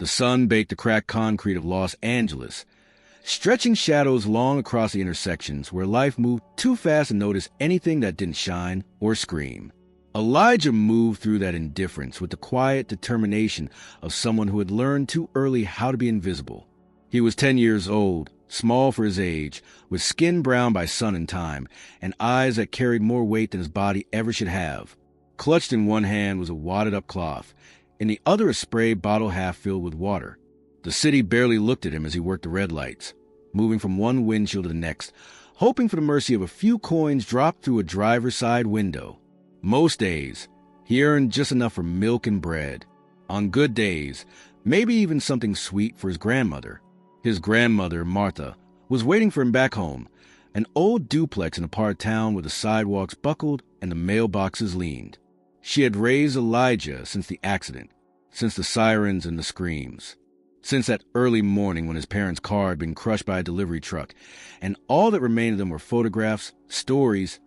The sun baked the cracked concrete of Los Angeles, stretching shadows long across the intersections where life moved too fast to notice anything that didn't shine or scream. Elijah moved through that indifference with the quiet determination of someone who had learned too early how to be invisible. He was 10 years old, small for his age, with skin browned by sun and time, and eyes that carried more weight than his body ever should have. Clutched in one hand was a wadded-up cloth, in the other a spray bottle half filled with water. The city barely looked at him as he worked the red lights, moving from one windshield to the next, hoping for the mercy of a few coins dropped through a driver's side window. Most days, he earned just enough for milk and bread. On good days, maybe even something sweet for his grandmother. His grandmother, Martha, was waiting for him back home, an old duplex in a part of town where the sidewalks buckled and the mailboxes leaned. She had raised Elijah since the accident, since the sirens and the screams, since that early morning when his parents' car had been crushed by a delivery truck, and all that remained of them were photographs, stories,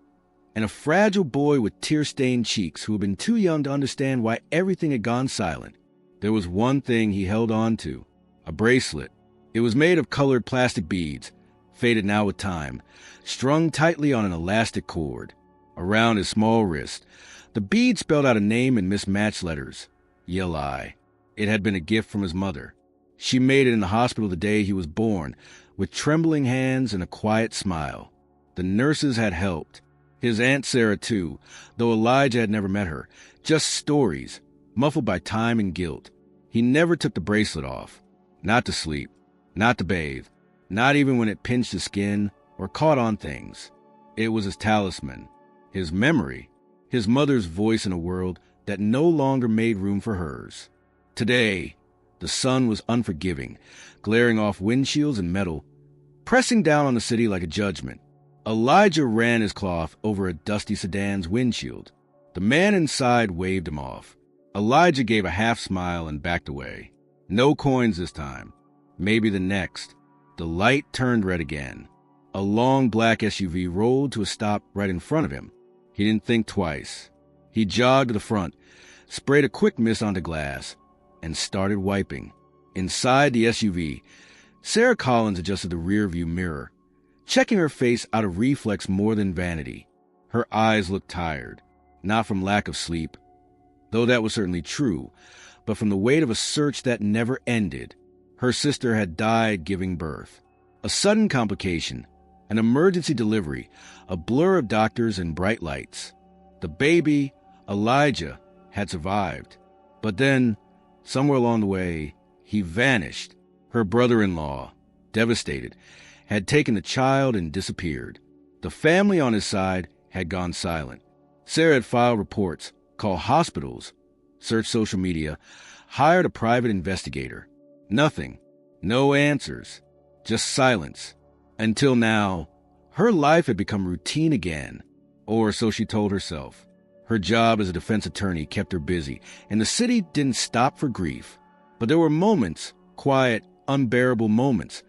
and a fragile boy with tear-stained cheeks who had been too young to understand why everything had gone silent. There was one thing he held on to, a bracelet. It was made of colored plastic beads, faded now with time, strung tightly on an elastic cord. Around his small wrist, the bead spelled out a name in mismatched letters, Eli. It had been a gift from his mother. She made it in the hospital the day he was born, with trembling hands and a quiet smile. The nurses had helped. His Aunt Sarah, too, though Elijah had never met her. Just stories, muffled by time and guilt. He never took the bracelet off. Not to sleep, not to bathe, not even when it pinched his skin or caught on things. It was his talisman, his memory, his mother's voice in a world that no longer made room for hers. Today, the sun was unforgiving, glaring off windshields and metal, pressing down on the city like a judgment. Elijah ran his cloth over a dusty sedan's windshield. The man inside waved him off. Elijah gave a half smile and backed away. No coins this time. Maybe the next. The light turned red again. A long black SUV rolled to a stop right in front of him. He didn't think twice. He jogged to the front, sprayed a quick mist onto glass, and started wiping. Inside the SUV, Sarah Collins adjusted the rear-view mirror, checking her face out of reflex more than vanity. Her eyes looked tired, not from lack of sleep, though that was certainly true, but from the weight of a search that never ended. Her sister had died giving birth. A sudden complication, an emergency delivery, a blur of doctors and bright lights. The baby, Elijah, had survived. But then, somewhere along the way, he vanished. Her brother-in-law, devastated, had taken the child and disappeared. The family on his side had gone silent. Sarah had filed reports, called hospitals, searched social media, hired a private investigator. Nothing. No answers. Just silence. Until now, her life had become routine again. Or so she told herself. Her job as a defense attorney kept her busy, and the city didn't stop for grief. But there were moments, quiet, unbearable moments,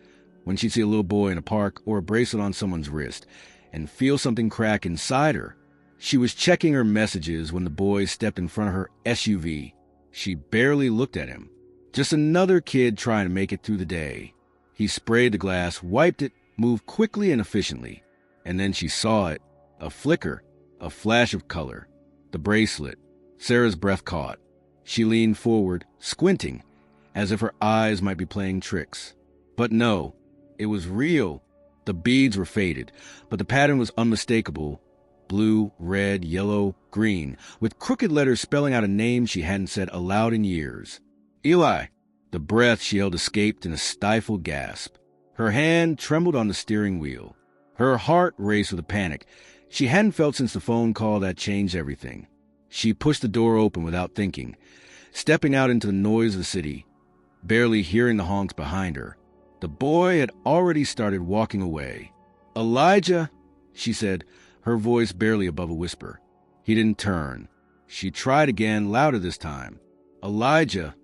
when she'd see a little boy in a park or a bracelet on someone's wrist and feel something crack inside her. She was checking her messages when the boy stepped in front of her SUV. She barely looked at him. Just another kid trying to make it through the day. He sprayed the glass, wiped it, moved quickly and efficiently. And then she saw it. A flicker, a flash of color. The bracelet. Sarah's breath caught. She leaned forward, squinting, as if her eyes might be playing tricks. But no. It was real. The beads were faded, but the pattern was unmistakable. Blue, red, yellow, green, with crooked letters spelling out a name she hadn't said aloud in years. Eli. The breath she held escaped in a stifled gasp. Her hand trembled on the steering wheel. Her heart raced with a panic she hadn't felt since the phone call that changed everything. She pushed the door open without thinking, stepping out into the noise of the city, barely hearing the honks behind her. The boy had already started walking away. Elijah, she said, her voice barely above a whisper. He didn't turn. She tried again, louder this time. Elijah.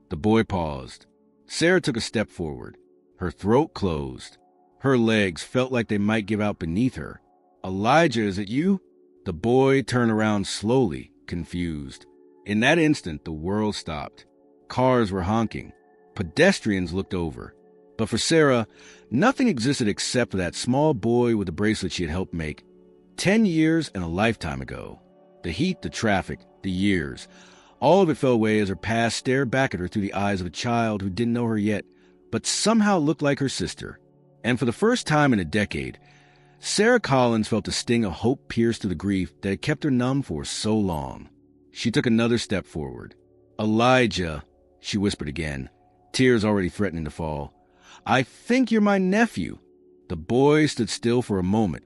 The boy paused. Sarah took a step forward. Her throat closed. Her legs felt like they might give out beneath her. Elijah, is it you? The boy turned around slowly, confused. In that instant, the world stopped. Cars were honking. Pedestrians looked over. But for Sarah, nothing existed except for that small boy with the bracelet she had helped make 10 years and a lifetime ago. The heat, the traffic, the years, all of it fell away as her past stared back at her through the eyes of a child who didn't know her yet, but somehow looked like her sister. And for the first time in a decade, Sarah Collins felt the sting of hope pierce through the grief that had kept her numb for so long. She took another step forward. "Elijah," she whispered again, tears already threatening to fall. "I think you're my nephew." The boy stood still for a moment,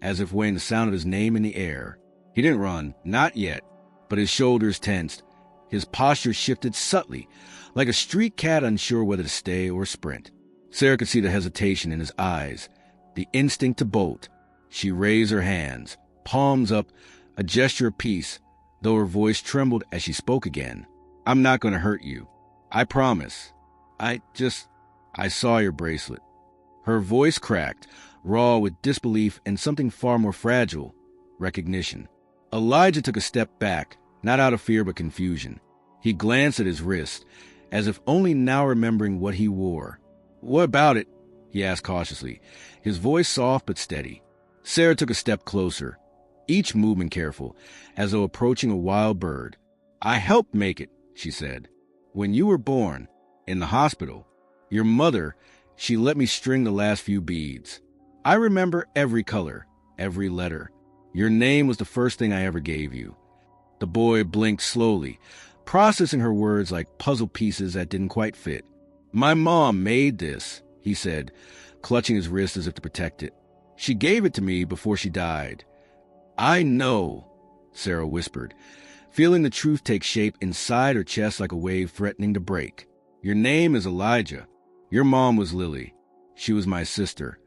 as if weighing the sound of his name in the air. He didn't run, not yet, but his shoulders tensed. His posture shifted subtly, like a street cat unsure whether to stay or sprint. Sarah could see the hesitation in his eyes, the instinct to bolt. She raised her hands, palms up, a gesture of peace, though her voice trembled as she spoke again. "I'm not going to hurt you. I promise. I saw your bracelet." Her voice cracked, raw with disbelief and something far more fragile, recognition. Elijah took a step back, not out of fear but confusion. He glanced at his wrist, as if only now remembering what he wore. "What about it?" he asked cautiously, his voice soft but steady. Sarah took a step closer, each movement careful, as though approaching a wild bird. "I helped make it," she said. "When you were born, in the hospital, your mother, she let me string the last few beads. I remember every color, every letter. Your name was the first thing I ever gave you." The boy blinked slowly, processing her words like puzzle pieces that didn't quite fit. "My mom made this," he said, clutching his wrist as if to protect it. "She gave it to me before she died." "I know," Sarah whispered, feeling the truth take shape inside her chest like a wave threatening to break. "Your name is Elijah. Your mom was Lily. She was my sister."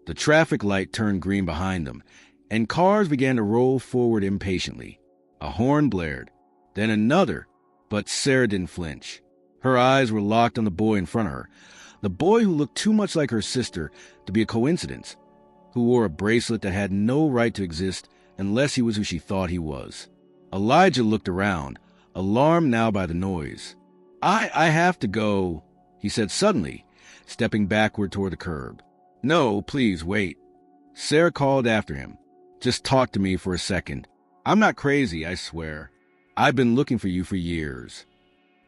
The traffic light turned green behind them, and cars began to roll forward impatiently. A horn blared, then another, but Sarah didn't flinch. Her eyes were locked on the boy in front of her, the boy who looked too much like her sister to be a coincidence, who wore a bracelet that had no right to exist unless he was who she thought he was. Elijah looked around, alarmed now by the noise. I have to go," he said suddenly, stepping backward toward the curb. "No, please wait." Sarah called after him. "Just talk to me for a second. I'm not crazy, I swear. I've been looking for you for years."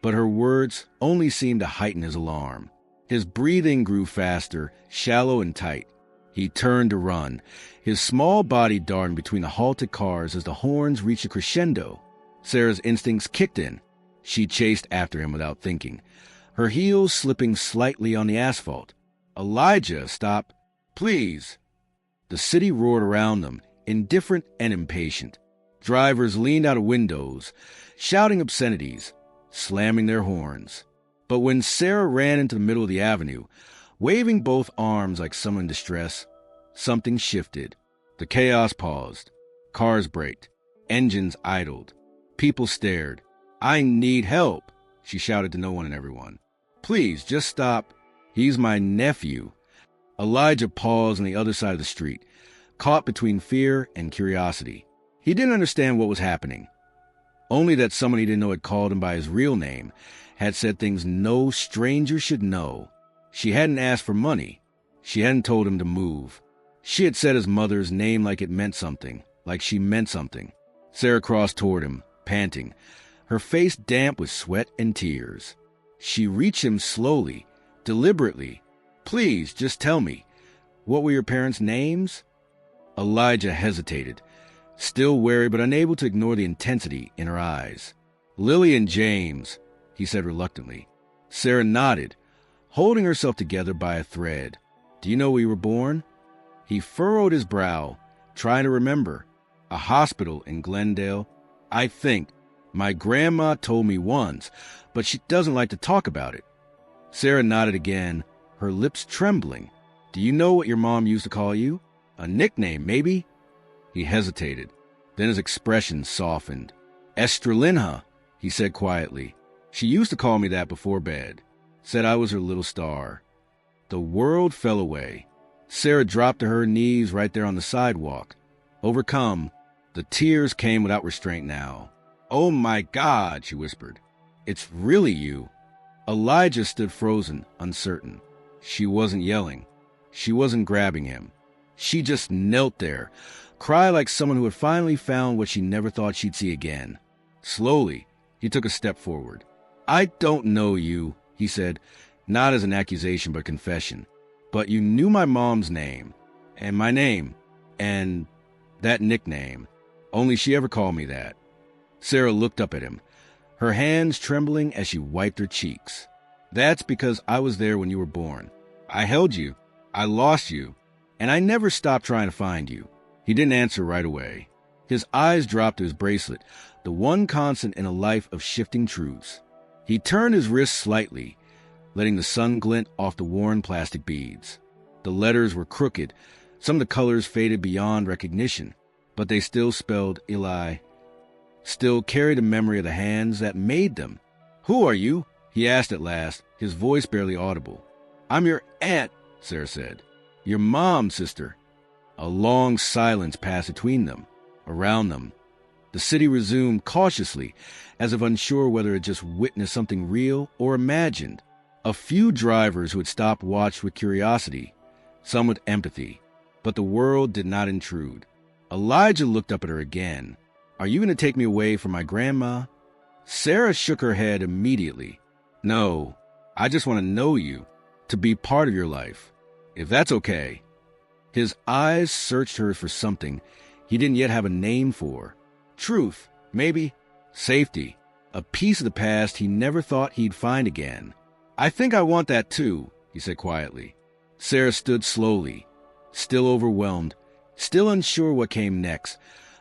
But her words only seemed to heighten his alarm. His breathing grew faster, shallow and tight. He turned to run, his small body darting between the halted cars as the horns reached a crescendo. Sarah's instincts kicked in. She chased after him without thinking, her heels slipping slightly on the asphalt. "Elijah, stop. Please." The city roared around them, indifferent and impatient. Drivers leaned out of windows, shouting obscenities, slamming their horns. But when Sarah ran into the middle of the avenue, waving both arms like someone in distress, something shifted. The chaos paused. Cars braked. Engines idled. People stared. "I need help," she shouted to no one and everyone. "Please, just stop. He's my nephew." Elijah paused on the other side of the street, caught between fear and curiosity. He didn't understand what was happening, only that someone he didn't know had called him by his real name, had said things no stranger should know. She hadn't asked for money. She hadn't told him to move. She had said his mother's name like it meant something, like she meant something. Sarah crossed toward him, panting, her face damp with sweat and tears. She reached him slowly, deliberately. "Please, just tell me. What were your parents' names?" Elijah hesitated, still wary but unable to ignore the intensity in her eyes. "Lily and James," he said reluctantly. Sarah nodded, holding herself together by a thread. "Do you know where you were born?" He furrowed his brow, trying to remember. "A hospital in Glendale, I think. My grandma told me once, but she doesn't like to talk about it." Sarah nodded again, her lips trembling. "Do you know what your mom used to call you? A nickname, maybe?" He hesitated. Then his expression softened. "Estralinha," he said quietly. "She used to call me that before bed. Said I was her little star." The world fell away. Sarah dropped to her knees right there on the sidewalk. Overcome, the tears came without restraint now. "Oh my God," she whispered. "It's really you." Elijah stood frozen, uncertain. She wasn't yelling. She wasn't grabbing him. She just knelt there, cried like someone who had finally found what she never thought she'd see again. Slowly, he took a step forward. "I don't know you," he said, not as an accusation but confession. "But you knew my mom's name, and my name, and that nickname. Only she ever called me that." Sarah looked up at him, her hands trembling as she wiped her cheeks. "That's because I was there when you were born. I held you, I lost you, and I never stopped trying to find you." He didn't answer right away. His eyes dropped to his bracelet, the one constant in a life of shifting truths. He turned his wrist slightly, letting the sun glint off the worn plastic beads. The letters were crooked, some of the colors faded beyond recognition, but they still spelled Eli, still carried a memory of the hands that made them. "Who are you?" he asked at last, his voice barely audible. "I'm your aunt," Sarah said. "Your mom, sister." A long silence passed between them, around them. The city resumed cautiously, as if unsure whether it just witnessed something real or imagined. A few drivers who had stopped watched with curiosity, some with empathy, but the world did not intrude. Elijah looked up at her again. "Are you going to take me away from my grandma?" Sarah shook her head immediately. "No, I just want to know you, to be part of your life, if that's okay." His eyes searched hers for something he didn't yet have a name for. Truth, maybe. Safety. A piece of the past he never thought he'd find again. "I think I want that too," he said quietly. Sarah stood slowly, still overwhelmed, still unsure what came next,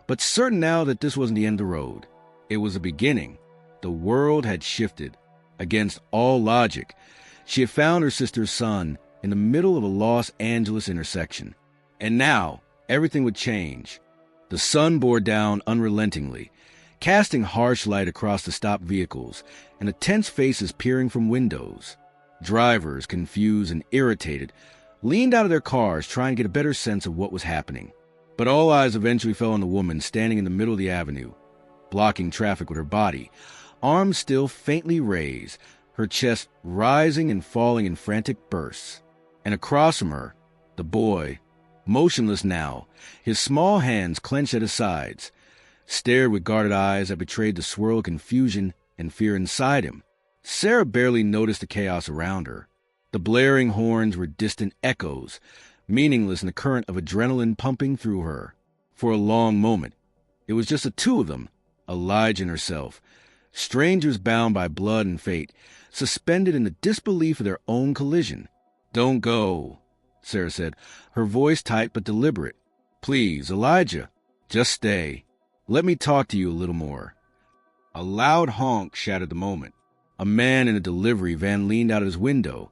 but certain now that this wasn't the end of the road. It was a beginning. The world had shifted. Against all logic, she had found her sister's son in the middle of a Los Angeles intersection. And now, everything would change. The sun bore down unrelentingly, casting harsh light across the stopped vehicles and the tense faces peering from windows. Drivers, confused and irritated, leaned out of their cars trying to get a better sense of what was happening. But all eyes eventually fell on the woman standing in the middle of the avenue, blocking traffic with her body, arms still faintly raised, her chest rising and falling in frantic bursts. And across from her, the boy, motionless now, his small hands clenched at his sides, stared with guarded eyes that betrayed the swirl of confusion and fear inside him. Sarah barely noticed the chaos around her. The blaring horns were distant echoes, meaningless in the current of adrenaline pumping through her. For a long moment, it was just the two of them, Elijah and herself, strangers bound by blood and fate, suspended in the disbelief of their own collision. "Don't go," Sarah said, her voice tight but deliberate. "Please, Elijah, just stay. Let me talk to you a little more." A loud honk shattered the moment. A man in a delivery van leaned out of his window,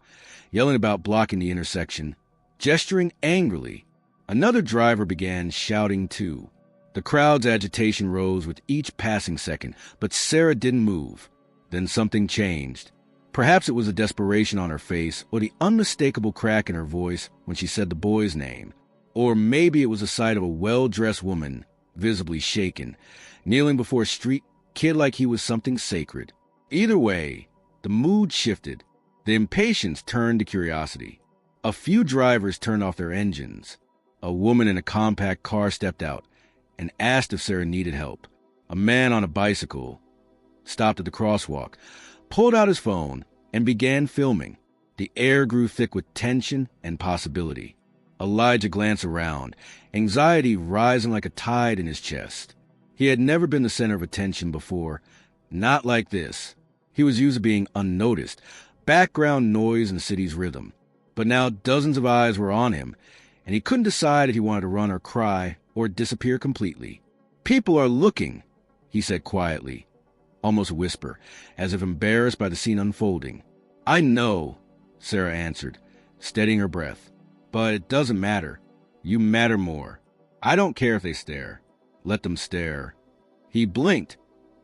yelling about blocking the intersection, gesturing angrily. Another driver began shouting too. The crowd's agitation rose with each passing second, but Sarah didn't move. Then something changed. Perhaps it was the desperation on her face or the unmistakable crack in her voice when she said the boy's name. Or maybe it was the sight of a well-dressed woman, visibly shaken, kneeling before a street kid like he was something sacred. Either way, the mood shifted. The impatience turned to curiosity. A few drivers turned off their engines. A woman in a compact car stepped out and asked if Sarah needed help. A man on a bicycle stopped at the crosswalk, pulled out his phone, and began filming. The air grew thick with tension and possibility. Elijah glanced around, anxiety rising like a tide in his chest. He had never been the center of attention before, not like this. He was used to being unnoticed, background noise in the city's rhythm. But now dozens of eyes were on him, and he couldn't decide if he wanted to run or cry or disappear completely. "People are looking," he said quietly, almost a whisper, as if embarrassed by the scene unfolding. "I know," Sarah answered, steadying her breath. "But it doesn't matter. You matter more. I don't care if they stare. Let them stare." He blinked,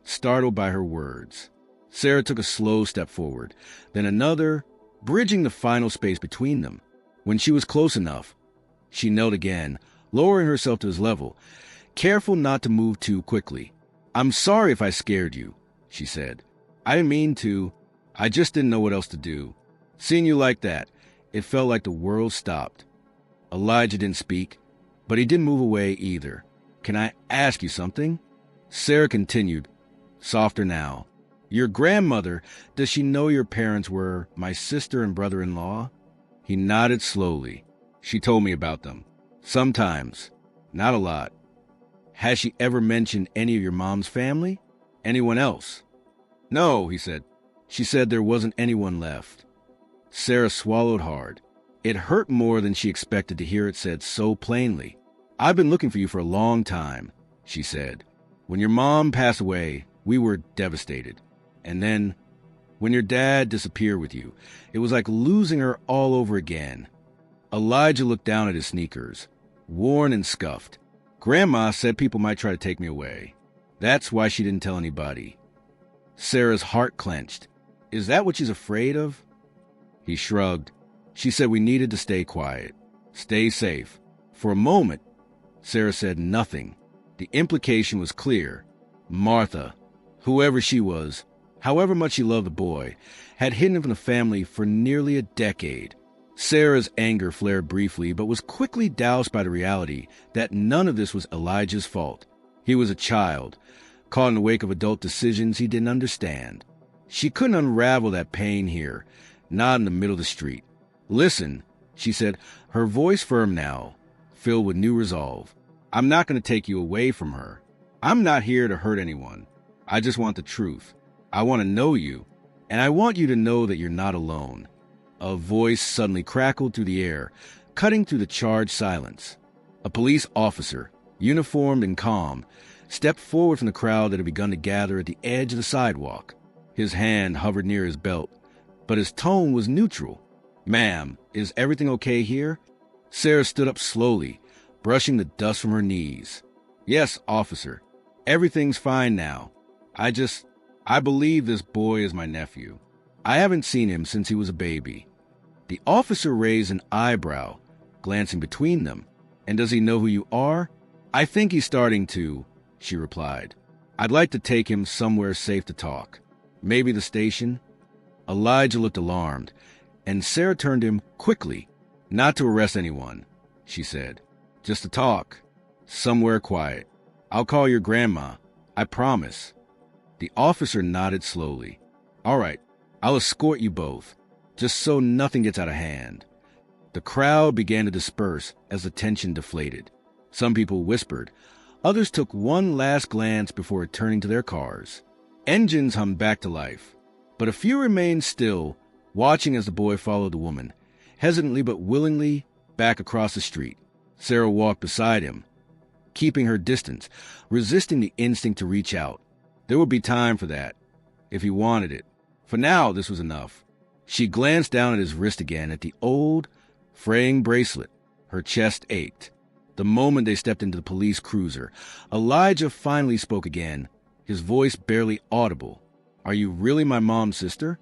startled by her words. Sarah took a slow step forward, then another, bridging the final space between them. When she was close enough, she knelt again, lowering herself to his level, careful not to move too quickly. "I'm sorry if I scared you," she said. "I didn't mean to. I just didn't know what else to do. Seeing you like that, it felt like the world stopped. Elijah didn't speak, but he didn't move away either. Can I ask you something? Sarah continued, softer now. Your grandmother, does she know your parents were my sister and brother-in-law? He nodded slowly. She told me about them. Sometimes. Not a lot. Has she ever mentioned any of your mom's family? Anyone else? No, he said. She said there wasn't anyone left. Sarah swallowed hard. It hurt more than she expected to hear it said so plainly. I've been looking for you for a long time, she said. When your mom passed away, we were devastated. And then, when your dad disappeared with you, it was like losing her all over again. Elijah looked down at his sneakers, worn and scuffed. Grandma said people might try to take me away. That's why she didn't tell anybody. Sarah's heart clenched. Is that what she's afraid of? He shrugged. She said we needed to stay quiet, stay safe. For a moment, Sarah said nothing. The implication was clear. Martha, whoever she was, however much she loved the boy, had hidden him from the family for nearly a decade. Sarah's anger flared briefly, but was quickly doused by the reality that none of this was Elijah's fault. He was a child, caught in the wake of adult decisions he didn't understand. She couldn't unravel that pain here, not in the middle of the street. Listen, she said, her voice firm now, filled with new resolve. I'm not going to take you away from her. I'm not here to hurt anyone. I just want the truth. I want to know you, and I want you to know that you're not alone. A voice suddenly crackled through the air, cutting through the charged silence. A police officer, uniformed and calm, stepped forward from the crowd that had begun to gather at the edge of the sidewalk. His hand hovered near his belt, but his tone was neutral. Ma'am, is everything okay here? Sarah stood up slowly, brushing the dust from her knees. Yes, officer. Everything's fine now. I believe this boy is my nephew. I haven't seen him since he was a baby. The officer raised an eyebrow, glancing between them. And does he know who you are? I think he's starting to, she replied. I'd like to take him somewhere safe to talk. Maybe the station? Elijah looked alarmed, and Sarah turned to him quickly. Not to arrest anyone, she said. Just to talk. Somewhere quiet. I'll call your grandma. I promise. The officer nodded slowly. All right, I'll escort you both, just so nothing gets out of hand. The crowd began to disperse as the tension deflated. Some people whispered. Others took one last glance before returning to their cars. Engines hummed back to life, but a few remained still, watching as the boy followed the woman, hesitantly but willingly, back across the street. Sarah walked beside him, keeping her distance, resisting the instinct to reach out. There would be time for that, if he wanted it. For now, this was enough. She glanced down at his wrist again, at the old, fraying bracelet. Her chest ached. The moment they stepped into the police cruiser, Elijah finally spoke again, his voice barely audible. Are you really my mom's sister?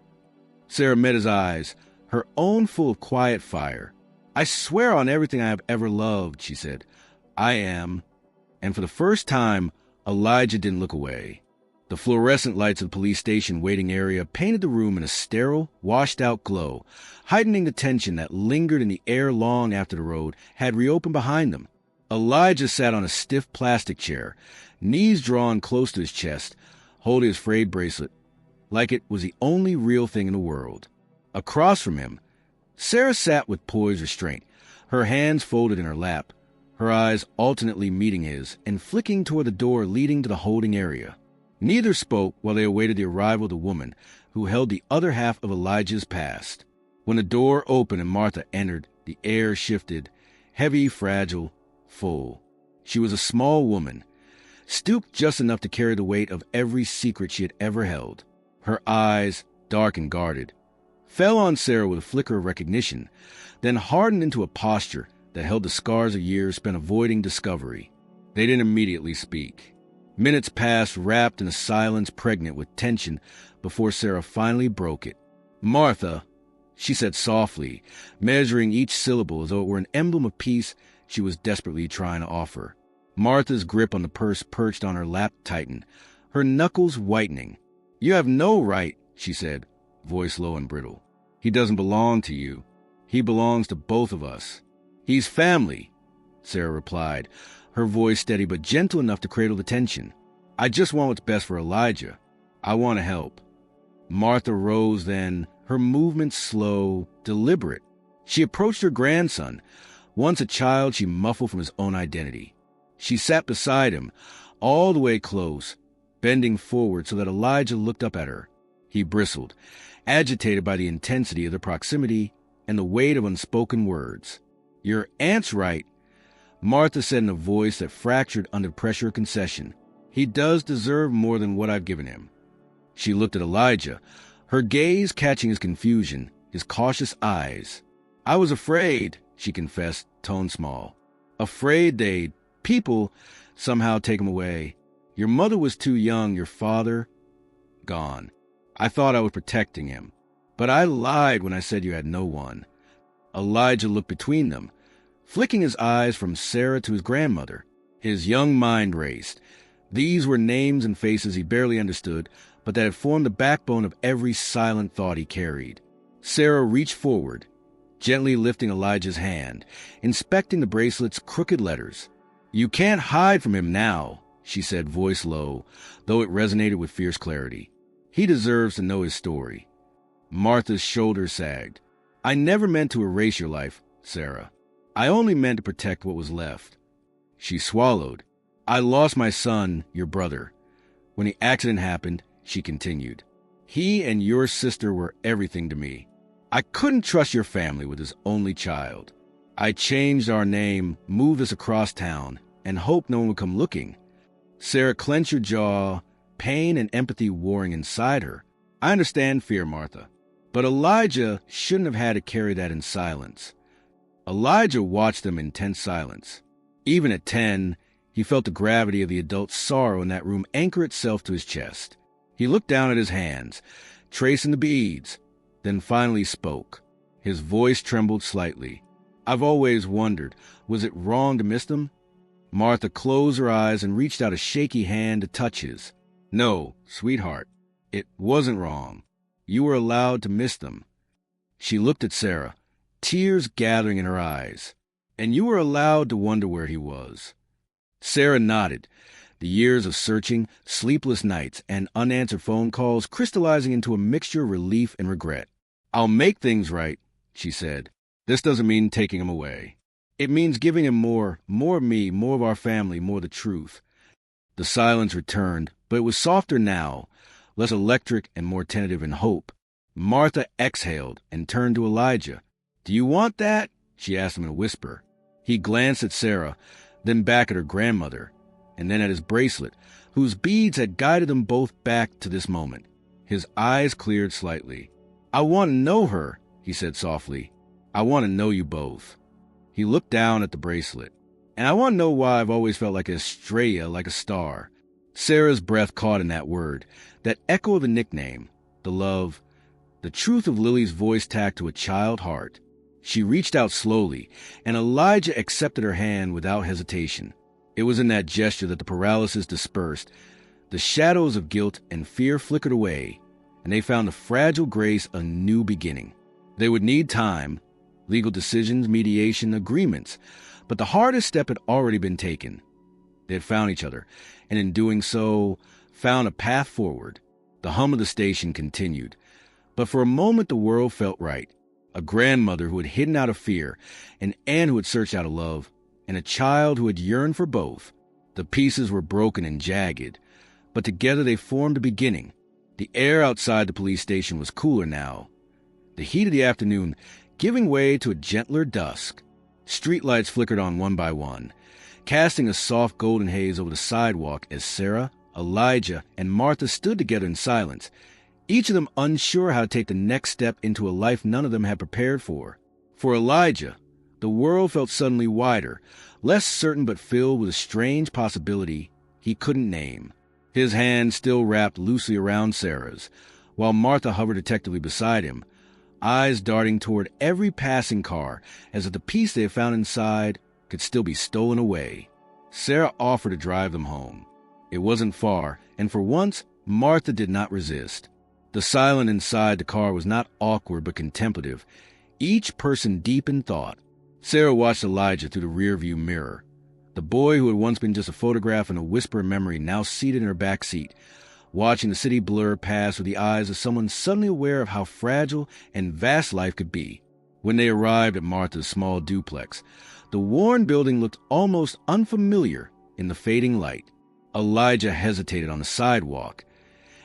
Sarah met his eyes, her own full of quiet fire. I swear on everything I have ever loved, she said. I am. And for the first time, Elijah didn't look away. The fluorescent lights of the police station waiting area painted the room in a sterile, washed-out glow, heightening the tension that lingered in the air long after the road had reopened behind them. Elijah sat on a stiff plastic chair, knees drawn close to his chest, holding his frayed bracelet, like it was the only real thing in the world. Across from him, Sarah sat with poised restraint, her hands folded in her lap, her eyes alternately meeting his and flicking toward the door leading to the holding area. Neither spoke while they awaited the arrival of the woman who held the other half of Elijah's past. When the door opened and Martha entered, the air shifted, heavy, fragile, full. She was a small woman, stooped just enough to carry the weight of every secret she had ever held. Her eyes, dark and guarded, fell on Sarah with a flicker of recognition, then hardened into a posture that held the scars of years spent avoiding discovery. They didn't immediately speak. Minutes passed, wrapped in a silence pregnant with tension, before Sarah finally broke it. Martha, she said softly, measuring each syllable as though it were an emblem of peace she was desperately trying to offer. Martha's grip on the purse perched on her lap tightened, her knuckles whitening. You have no right, she said, voice low and brittle. "He doesn't belong to you. He belongs to both of us." "He's family," Sarah replied, her voice steady but gentle enough to cradle the tension. "I just want what's best for Elijah. I want to help." Martha rose then, her movements slow, deliberate. She approached her grandson, once a child she muffled from his own identity. She sat beside him, all the way close, bending forward so that Elijah looked up at her. He bristled, agitated by the intensity of the proximity and the weight of unspoken words. "Your aunt's right," Martha said in a voice that fractured under pressure of concession. "He does deserve more than what I've given him." She looked at Elijah, her gaze catching his confusion, his cautious eyes. "I was afraid," she confessed, tone small. "Afraid people somehow take him away. Your mother was too young, your father gone. I thought I was protecting him. But I lied when I said you had no one." Elijah looked between them, flicking his eyes from Sarah to his grandmother. His young mind raced. These were names and faces he barely understood, but that had formed the backbone of every silent thought he carried. Sarah reached forward, gently lifting Elijah's hand, inspecting the bracelet's crooked letters. "You can't hide from him now," she said, voice low, though it resonated with fierce clarity. "He deserves to know his story." Martha's shoulders sagged. "I never meant to erase your life, Sarah. I only meant to protect what was left." She swallowed. "I lost my son, your brother. When the accident happened," she continued, "he and your sister were everything to me. I couldn't trust your family with his only child. I changed our name, moved us across town, and hoped no one would come looking." Sarah clenched her jaw, pain and empathy warring inside her. "I understand fear, Martha. But Elijah shouldn't have had to carry that in silence." Elijah watched them in tense silence. Even at 10, he felt the gravity of the adult's sorrow in that room anchor itself to his chest. He looked down at his hands, tracing the beads, then finally spoke. His voice trembled slightly. "I've always wondered, was it wrong to miss them?" Martha closed her eyes and reached out a shaky hand to touch his. "No, sweetheart, it wasn't wrong. You were allowed to miss them." She looked at Sarah, tears gathering in her eyes. "And you were allowed to wonder where he was." Sarah nodded, the years of searching, sleepless nights, and unanswered phone calls crystallizing into a mixture of relief and regret. "I'll make things right," she said. "This doesn't mean taking him away. It means giving him more of me, more of our family, more of the truth." The silence returned, but it was softer now, less electric and more tentative in hope. Martha exhaled and turned to Elijah. "Do you want that?" she asked him in a whisper. He glanced at Sarah, then back at her grandmother, and then at his bracelet, whose beads had guided them both back to this moment. His eyes cleared slightly. "I want to know her," he said softly. "I want to know you both." He looked down at the bracelet. "And I want to know why I've always felt like a Estrella, like a star." Sarah's breath caught in that word, that echo of the nickname, the love, the truth of Lily's voice tacked to a child heart. She reached out slowly, and Elijah accepted her hand without hesitation. It was in that gesture that the paralysis dispersed, the shadows of guilt and fear flickered away, and they found the fragile grace a new beginning. They would need time, legal decisions, mediation, agreements, but the hardest step had already been taken. They had found each other, and in doing so, found a path forward. The hum of the station continued, but for a moment the world felt right. A grandmother who had hidden out of fear, an aunt who had searched out of love, and a child who had yearned for both. The pieces were broken and jagged, but together they formed a beginning. The air outside the police station was cooler now, the heat of the afternoon giving way to a gentler dusk. Streetlights flickered on one by one, casting a soft golden haze over the sidewalk as Sarah, Elijah, and Martha stood together in silence, each of them unsure how to take the next step into a life none of them had prepared for. For Elijah, the world felt suddenly wider, less certain but filled with a strange possibility he couldn't name. His hand still wrapped loosely around Sarah's, while Martha hovered detectively beside him, eyes darting toward every passing car as if the piece they had found inside could still be stolen away. Sarah offered to drive them home. It wasn't far, and for once, Martha did not resist. The silence inside the car was not awkward but contemplative, each person deep in thought. Sarah watched Elijah through the rearview mirror. The boy who had once been just a photograph and a whisper of memory now seated in her back seat, watching the city blur past with the eyes of someone suddenly aware of how fragile and vast life could be. When they arrived at Martha's small duplex, the worn building looked almost unfamiliar in the fading light. Elijah hesitated on the sidewalk,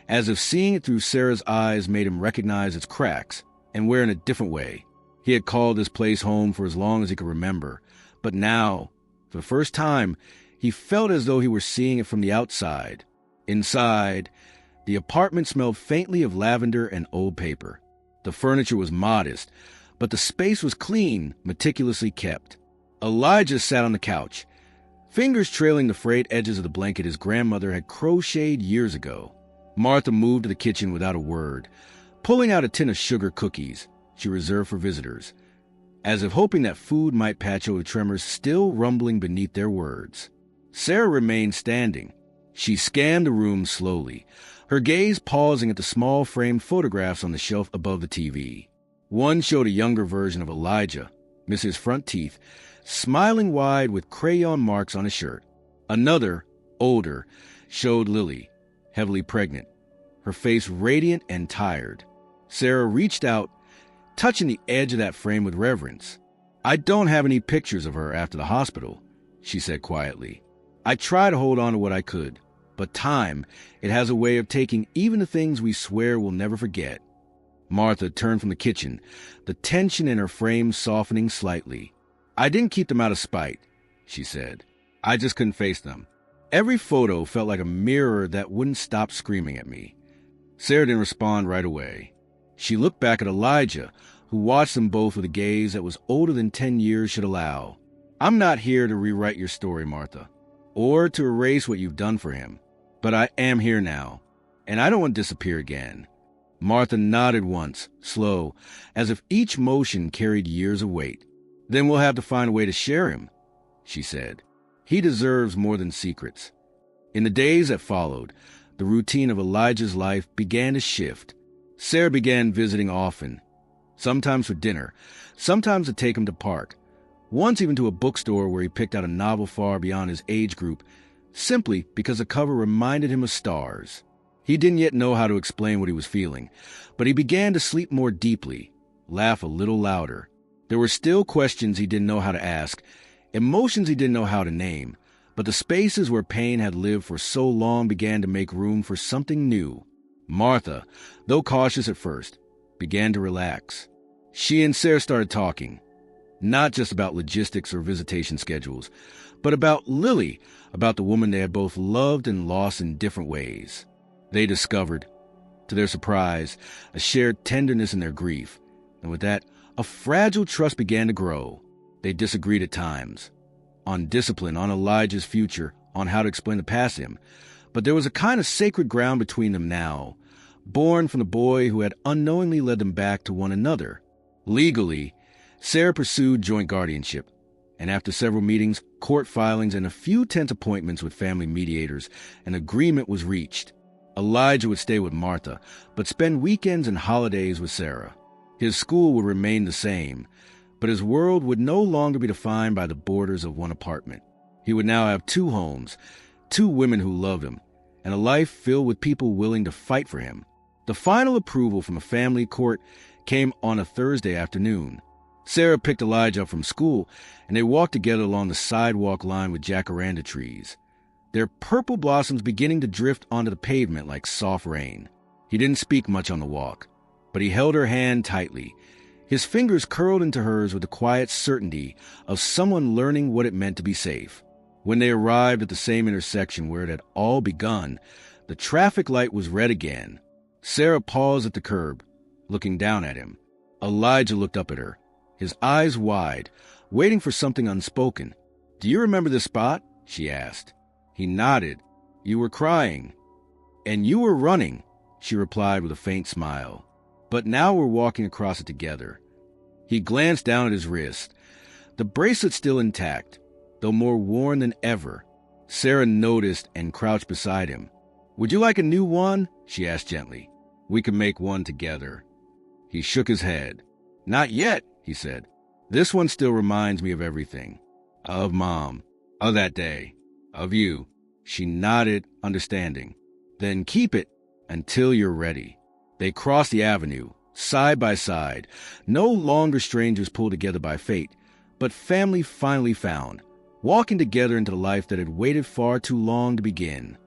as if seeing it through Sarah's eyes made him recognize its cracks and wear in a different way. He had called this place home for as long as he could remember, but now, for the first time, he felt as though he were seeing it from the outside. Inside, the apartment smelled faintly of lavender and old paper. The furniture was modest, but the space was clean, meticulously kept. Elijah sat on the couch, fingers trailing the frayed edges of the blanket his grandmother had crocheted years ago. Martha moved to the kitchen without a word, pulling out a tin of sugar cookies she reserved for visitors, as if hoping that food might patch over the tremors still rumbling beneath their words. Sarah remained standing. She scanned the room slowly, her gaze pausing at the small framed photographs on the shelf above the TV. One showed a younger version of Elijah, missing his front teeth, smiling wide with crayon marks on his shirt. Another, older, showed Lily, heavily pregnant, her face radiant and tired. Sarah reached out, touching the edge of that frame with reverence. "I don't have any pictures of her after the hospital," she said quietly. "I try to hold on to what I could, but time, it has a way of taking even the things we swear we'll never forget." Martha turned from the kitchen, the tension in her frame softening slightly. "I didn't keep them out of spite," she said. "I just couldn't face them. Every photo felt like a mirror that wouldn't stop screaming at me." Sarah didn't respond right away. She looked back at Elijah, who watched them both with a gaze that was older than 10 years should allow. "I'm not here to rewrite your story, Martha, or to erase what you've done for him. But I am here now, and I don't want to disappear again." Martha nodded once, slow, as if each motion carried years of weight. "Then we'll have to find a way to share him," she said. "He deserves more than secrets." In the days that followed, the routine of Elijah's life began to shift. Sarah began visiting often, sometimes for dinner, sometimes to take him to park, once even to a bookstore where he picked out a novel far beyond his age group, simply because the cover reminded him of stars. He didn't yet know how to explain what he was feeling, but he began to sleep more deeply, laugh a little louder. There were still questions he didn't know how to ask, emotions he didn't know how to name, but the spaces where pain had lived for so long began to make room for something new. Martha, though cautious at first, began to relax. She and Sarah started talking, not just about logistics or visitation schedules, but about Lily, about the woman they had both loved and lost in different ways. They discovered, to their surprise, a shared tenderness in their grief, and with that, a fragile trust began to grow. They disagreed at times, on discipline, on Elijah's future, on how to explain the past to him, but there was a kind of sacred ground between them now, born from the boy who had unknowingly led them back to one another. Legally, Sarah pursued joint guardianship, and after several meetings, court filings, and a few tense appointments with family mediators, an agreement was reached. Elijah would stay with Martha, but spend weekends and holidays with Sarah. His school would remain the same, but his world would no longer be defined by the borders of one apartment. He would now have 2 homes, 2 women who loved him, and a life filled with people willing to fight for him. The final approval from a family court came on a Thursday afternoon. Sarah picked Elijah up from school, and they walked together along the sidewalk lined with jacaranda trees, their purple blossoms beginning to drift onto the pavement like soft rain. He didn't speak much on the walk, but he held her hand tightly, his fingers curled into hers with the quiet certainty of someone learning what it meant to be safe. When they arrived at the same intersection where it had all begun, the traffic light was red again. Sarah paused at the curb, looking down at him. Elijah looked up at her, his eyes wide, waiting for something unspoken. "Do you remember this spot?" she asked. He nodded. "You were crying." "And you were running," she replied with a faint smile. "But now we're walking across it together." He glanced down at his wrist, the bracelet still intact, though more worn than ever. Sarah noticed and crouched beside him. "Would you like a new one?" she asked gently. We can make one together." He shook his head. "Not yet," he said. "This one still reminds me of everything. Of Mom. Of that day. Of you." She nodded, understanding. "Then keep it until you're ready." They crossed the avenue, side by side, no longer strangers pulled together by fate, but family finally found, walking together into the life that had waited far too long to begin.